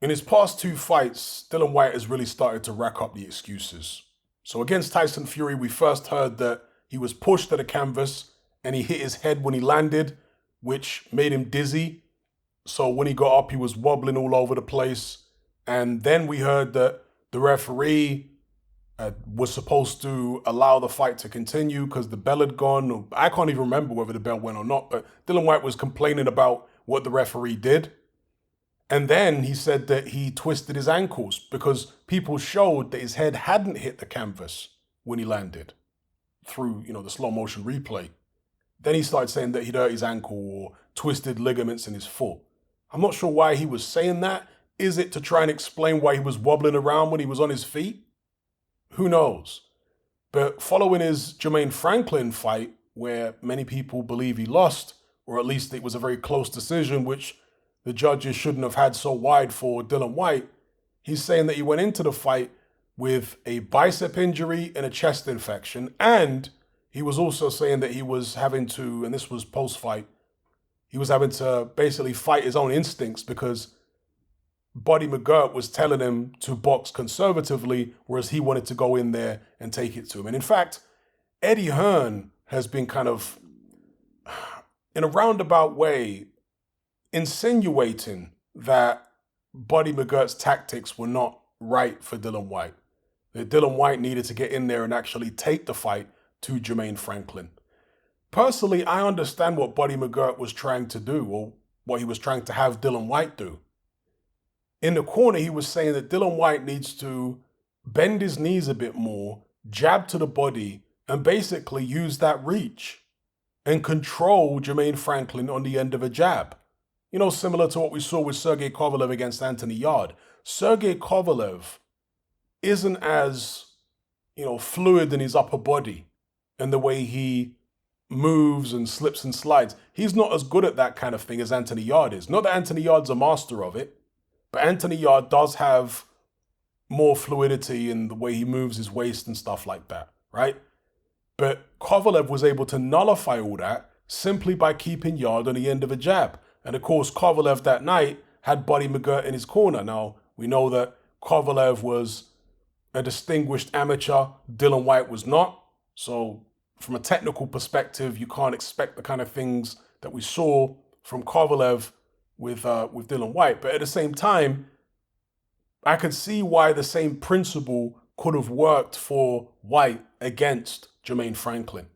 In his past two fights, Dillian Whyte has really started to rack up the excuses. So against Tyson Fury, we first heard that he was pushed to the canvas and he hit his head when he landed, which made him dizzy. So when he got up, he was wobbling all over the place. And then we heard that the referee was supposed to allow the fight to continue because the bell had gone. I can't even remember whether the bell went or not, but Dillian Whyte was complaining about what the referee did. And then he said that he twisted his ankles because people showed that his head hadn't hit the canvas when he landed through, the slow motion replay. Then he started saying that he'd hurt his ankle or twisted ligaments in his foot. I'm not sure why he was saying that. Is it to try and explain why he was wobbling around when he was on his feet? Who knows? But following his Jermaine Franklin fight, where many people believe he lost, or at least it was a very close decision, which the judges shouldn't have had so wide for Dillian Whyte, he's saying that he went into the fight with a bicep injury and a chest infection. And he was also saying that he was having to, and this was post-fight, he was having to basically fight his own instincts because Buddy McGirt was telling him to box conservatively, whereas he wanted to go in there and take it to him. And in fact, Eddie Hearn has been kind of, in a roundabout way, insinuating that Buddy McGirt's tactics were not right for Dillian Whyte. That Dillian Whyte needed to get in there and actually take the fight to Jermaine Franklin. Personally, I understand what Buddy McGirt was trying to do, or what he was trying to have Dillian Whyte do. In the corner, he was saying that Dillian Whyte needs to bend his knees a bit more, jab to the body, and basically use that reach and control Jermaine Franklin on the end of a jab. Similar to what we saw with Sergey Kovalev against Anthony Yarde. Sergey Kovalev isn't as, fluid in his upper body and the way he moves and slips and slides. He's not as good at that kind of thing as Anthony Yarde is. Not that Anthony Yarde's a master of it, but Anthony Yarde does have more fluidity in the way he moves his waist and stuff like that, right? But Kovalev was able to nullify all that simply by keeping Yarde on the end of a jab. And of course, Kovalev that night had Buddy McGirt in his corner. Now, we know that Kovalev was a distinguished amateur. Dillian Whyte was not. So from a technical perspective, you can't expect the kind of things that we saw from Kovalev with Dillian Whyte. But at the same time, I could see why the same principle could have worked for Whyte against Jermaine Franklin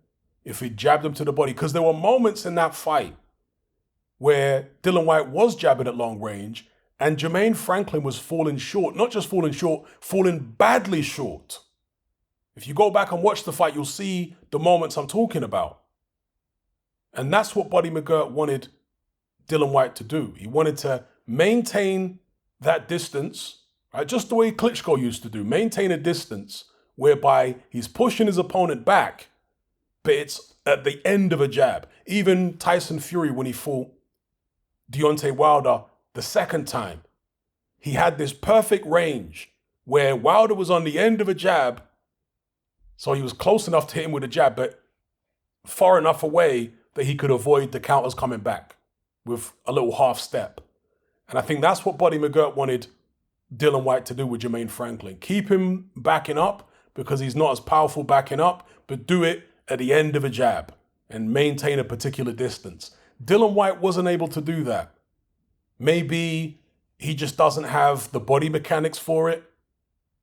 if he jabbed him to the body. Because there were moments in that fight where Dillian Whyte was jabbing at long range and Jermaine Franklin was falling short. Not just falling short, falling badly short. If you go back and watch the fight, you'll see the moments I'm talking about. And that's what Buddy McGirt wanted Dillian Whyte to do. He wanted to maintain that distance, right? Just the way Klitschko used to do, maintain a distance whereby he's pushing his opponent back, but it's at the end of a jab. Even Tyson Fury, when he fought Deontay Wilder the second time, he had this perfect range where Wilder was on the end of a jab, so he was close enough to hit him with a jab, but far enough away that he could avoid the counters coming back with a little half step. And I think that's what Buddy McGirt wanted Dillian Whyte to do with Jermaine Franklin. Keep him backing up because he's not as powerful backing up, but do it at the end of a jab and maintain a particular distance. Dillian Whyte wasn't able to do that. Maybe he just doesn't have the body mechanics for it,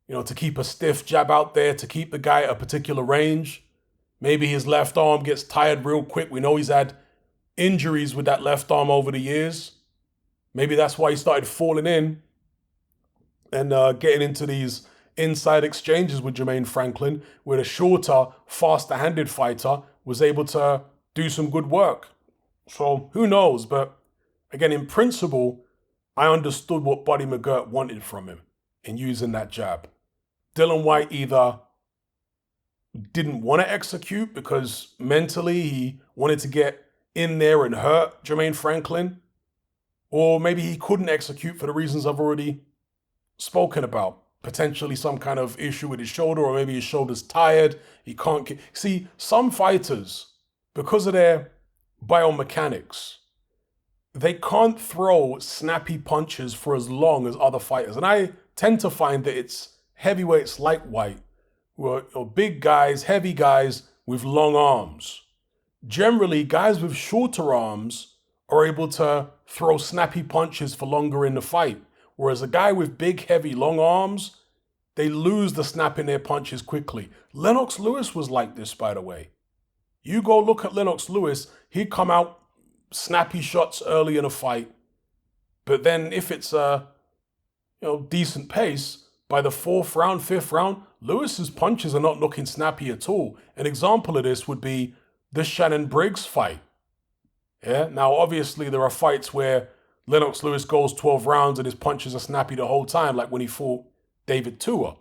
to keep a stiff jab out there, to keep the guy at a particular range. Maybe his left arm gets tired real quick. We know he's had injuries with that left arm over the years. Maybe that's why he started falling in and getting into these inside exchanges with Jermaine Franklin, where the shorter, faster-handed fighter was able to do some good work. So who knows? But again, in principle, I understood what Buddy McGirt wanted from him in using that jab. Dillian Whyte either didn't want to execute because mentally he wanted to get in there and hurt Jermaine Franklin, or maybe he couldn't execute for the reasons I've already spoken about. Potentially some kind of issue with his shoulder, or maybe his shoulder's tired. He can't get... See, some fighters, because of their biomechanics, they can't throw snappy punches for as long as other fighters. And I tend to find that it's heavyweights like Whyte, who are big guys, heavy guys with long arms. Generally, guys with shorter arms are able to throw snappy punches for longer in the fight. Whereas a guy with big, heavy, long arms, they lose the snap in their punches quickly. Lennox Lewis was like this, by the way. You go look at Lennox Lewis, he'd come out snappy shots early in a fight. But then if it's a decent pace, by the 4th round, 5th round, Lewis's punches are not looking snappy at all. An example of this would be the Shannon Briggs fight. Yeah. Now, obviously, there are fights where Lennox Lewis goes 12 rounds and his punches are snappy the whole time, like when he fought David Tua.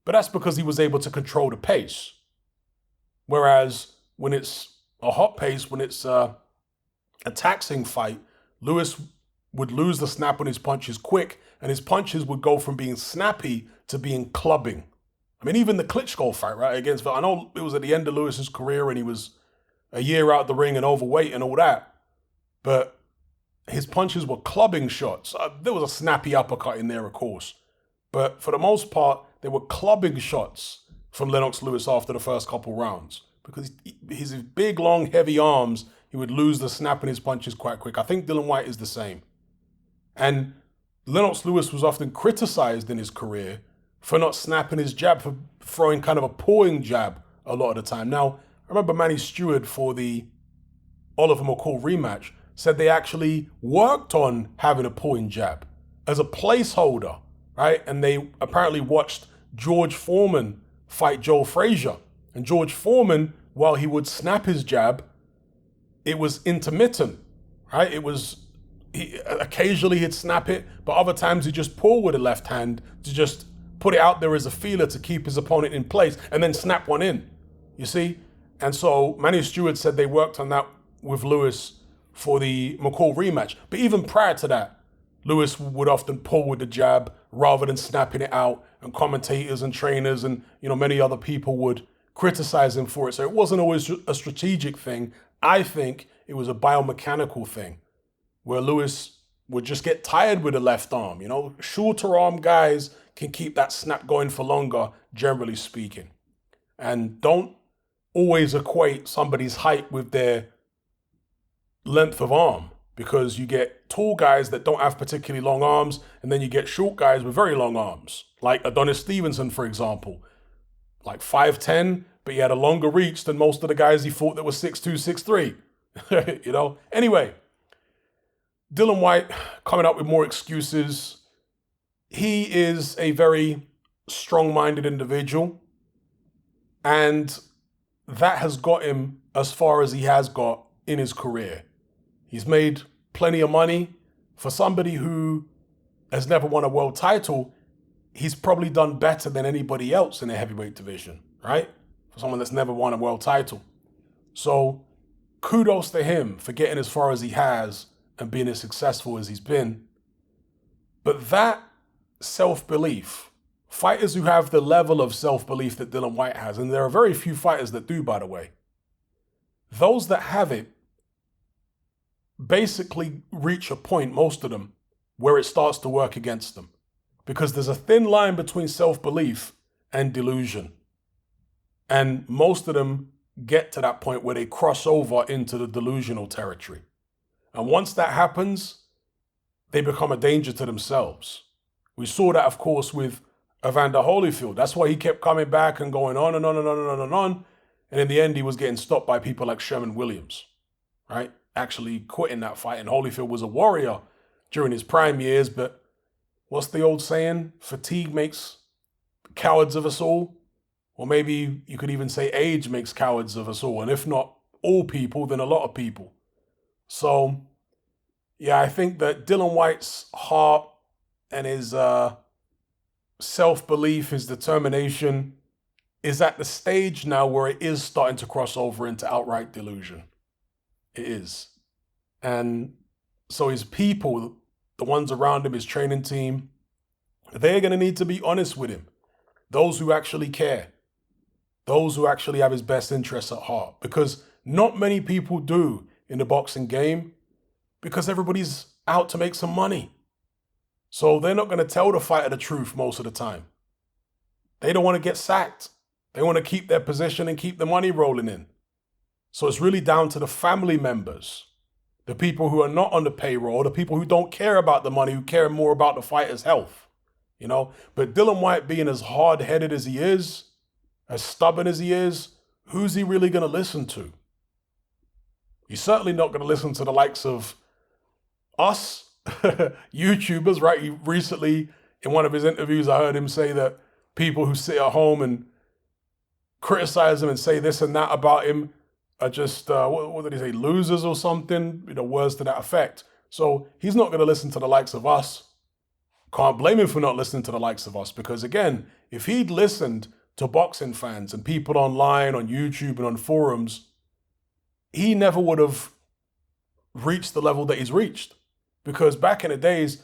But that's because he was able to control the pace. Whereas when it's a hot pace, when it's a taxing fight, Lewis would lose the snap on his punches quick, and his punches would go from being snappy to being clubbing. I mean, even the Klitschko fight, right, against, I know it was at the end of Lewis's career and he was a year out the ring and overweight and all that, but his punches were clubbing shots. There was a snappy uppercut in there, of course, but for the most part, they were clubbing shots from Lennox Lewis after the first couple rounds because his big, long, heavy arms, he would lose the snap in his punches quite quick. I think Dillian Whyte is the same. And Lennox Lewis was often criticized in his career for not snapping his jab, for throwing kind of a pawing jab a lot of the time. Now, I remember Manny Stewart for the Oliver McCall rematch said they actually worked on having a pawing jab as a placeholder, right? And they apparently watched George Foreman fight Joe Frazier. And George Foreman, while he would snap his jab, it was intermittent, right? Occasionally he'd snap it, but other times he'd just pull with the left hand to just put it out there as a feeler to keep his opponent in place and then snap one in, you see? And so Manny Stewart said they worked on that with Lewis for the McCall rematch. But even prior to that, Lewis would often pull with the jab rather than snapping it out, and commentators and trainers and many other people would criticize him for it. So it wasn't always a strategic thing. I think it was a biomechanical thing where Lewis would just get tired with the left arm. Shorter arm guys can keep that snap going for longer, generally speaking. And don't always equate somebody's height with their length of arm, because you get tall guys that don't have particularly long arms, and then you get short guys with very long arms, like Adonis Stevenson, for example, like 5'10", but he had a longer reach than most of the guys he fought that were 6'2", 6'3". Anyway, Dillian Whyte coming up with more excuses. He is a very strong-minded individual, and that has got him as far as he has got in his career. He's made plenty of money. For somebody who has never won a world title, he's probably done better than anybody else in the heavyweight division, right? For someone that's never won a world title. So kudos to him for getting as far as he has and being as successful as he's been. But that self-belief, fighters who have the level of self-belief that Dillian Whyte has, and there are very few fighters that do, by the way, those that have it basically reach a point, most of them, where it starts to work against them. Because there's a thin line between self-belief and delusion. And most of them get to that point where they cross over into the delusional territory. And once that happens, they become a danger to themselves. We saw that, of course, with Evander Holyfield. That's why he kept coming back and going on and on and on and on and on. And in the end, he was getting stopped by people like Sherman Williams, right? Actually quitting that fight. And Holyfield was a warrior during his prime years. But what's the old saying? Fatigue makes cowards of us all. Or maybe you could even say age makes cowards of us all. And if not all people, then a lot of people. So, yeah, I think that Dillian Whyte's heart and his self-belief, his determination is at the stage now where it is starting to cross over into outright delusion. It is. And so his people, the ones around him, his training team, they're going to need to be honest with him. Those who actually care. Those who actually have his best interests at heart. Because not many people do in the boxing game. because everybody's out to make some money. So they're not going to tell the fighter the truth most of the time. They don't want to get sacked. They want to keep their position and keep the money rolling in. So it's really down to the family members, the people who are not on the payroll, the people who don't care about the money, who care more about the fighter's health, you know. But Dillian Whyte, being as hard-headed as he is, as stubborn as he is, who's he really going to listen to? He's certainly not going to listen to the likes of us, YouTubers, right? He recently, in one of his interviews, I heard him say that people who sit at home and criticize him and say this and that about him are just, what did he say, losers or something? You know, words to that effect. So he's not going to listen to the likes of us. Can't blame him for not listening to the likes of us, because again, if he'd listened to boxing fans and people online, on YouTube and on forums, he never would have reached the level that he's reached. Because back in the days,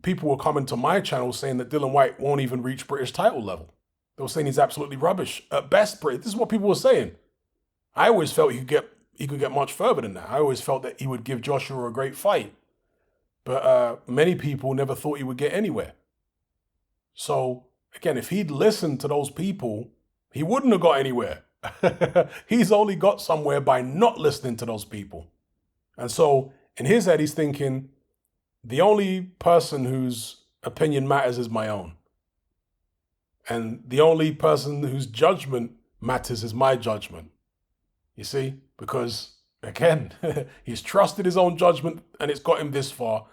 people were coming to my channel saying that Dillian Whyte won't even reach British title level. They were saying he's absolutely rubbish. At best, this is what people were saying. I always felt he could get much further than that. I always felt that he would give Joshua a great fight. But many people never thought he would get anywhere. So, again, if he'd listened to those people, he wouldn't have got anywhere. He's only got somewhere by not listening to those people. And so, in his head, he's thinking, the only person whose opinion matters is my own. And the only person whose judgment matters is my judgment. You see? Because, again, he's trusted his own judgment and it's got him this far.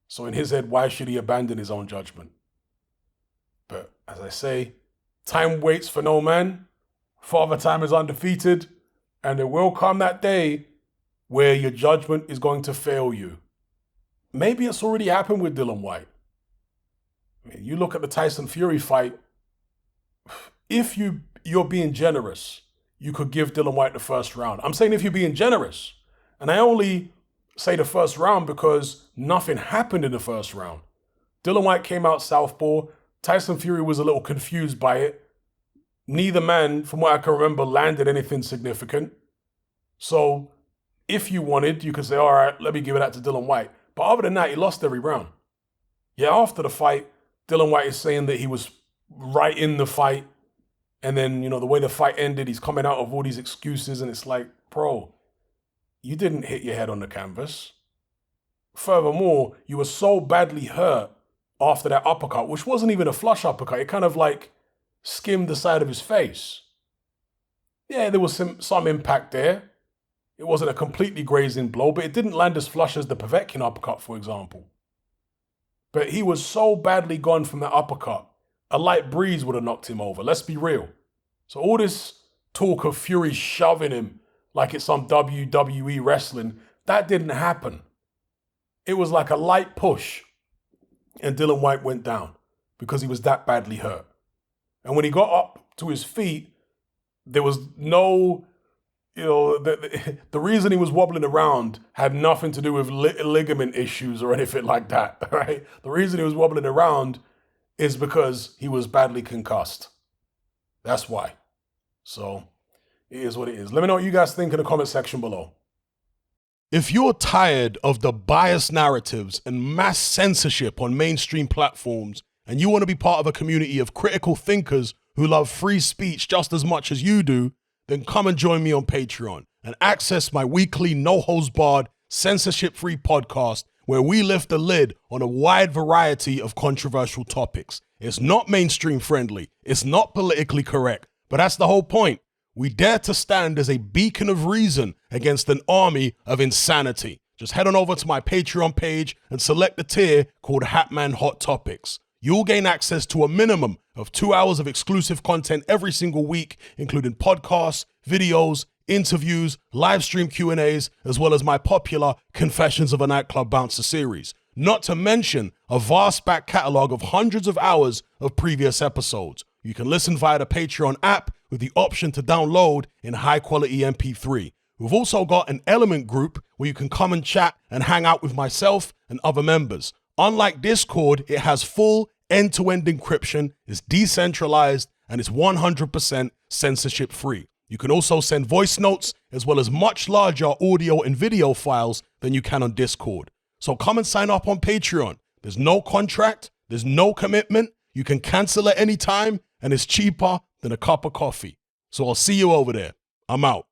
So in his head, why should he abandon his own judgment? But as I say, time waits for no man. Father Time is undefeated. And there will come that day where your judgment is going to fail you. Maybe it's already happened with Dillian Whyte. I mean, you look at the Tyson Fury fight. If you're being generous, you could give Dillian Whyte the first round. I'm saying if you're being generous. And I only say the first round because nothing happened in the first round. Dillian Whyte came out southpaw. Tyson Fury was a little confused by it. Neither man, from what I can remember, landed anything significant. So if you wanted, you could say, all right, let me give it out to Dillian Whyte. But other than that, he lost every round. Yeah, after the fight, Dillian Whyte is saying that he was right in the fight. And then, you know, the way the fight ended, he's coming out of all these excuses. And it's like, bro, you didn't hit your head on the canvas. Furthermore, you were so badly hurt after that uppercut, which wasn't even a flush uppercut. It kind of like skimmed the side of his face. Yeah, there was some impact there. It wasn't a completely grazing blow, but it didn't land as flush as the Povetkin uppercut, for example. But he was so badly gone from that uppercut, a light breeze would have knocked him over. Let's be real. So all this talk of Fury shoving him like it's some WWE wrestling, that didn't happen. It was like a light push, and Dillian Whyte went down because he was that badly hurt. And when he got up to his feet, there was no, you know, the reason he was wobbling around had nothing to do with ligament issues or anything like that, right? The reason he was wobbling around is because he was badly concussed. That's why. So it is what it is. Let me know what you guys think in the comment section below. If you're tired of the biased narratives and mass censorship on mainstream platforms, and you want to be part of a community of critical thinkers who love free speech just as much as you do, then come and join me on Patreon and access my weekly no-holds-barred, censorship-free podcast where we lift the lid on a wide variety of controversial topics. It's not mainstream friendly, it's not politically correct, but that's the whole point. We dare to stand as a beacon of reason against an army of insanity. Just head on over to my Patreon page and select the tier called Hatman Hot Topics. You'll gain access to a minimum of 2 hours of exclusive content every single week, including podcasts, videos, interviews, live stream Q&As, as well as my popular Confessions of a Nightclub Bouncer series. Not to mention a vast back catalog of hundreds of hours of previous episodes. You can listen via the Patreon app with the option to download in high quality MP3. We've also got an Element group where you can come and chat and hang out with myself and other members. Unlike Discord, it has full end-to-end encryption, is decentralized, and is 100% censorship free. You can also send voice notes as well as much larger audio and video files than you can on Discord. So come and sign up on Patreon. There's no contract, there's no commitment. You can cancel at any time, and it's cheaper than a cup of coffee. So I'll see you over there. I'm out.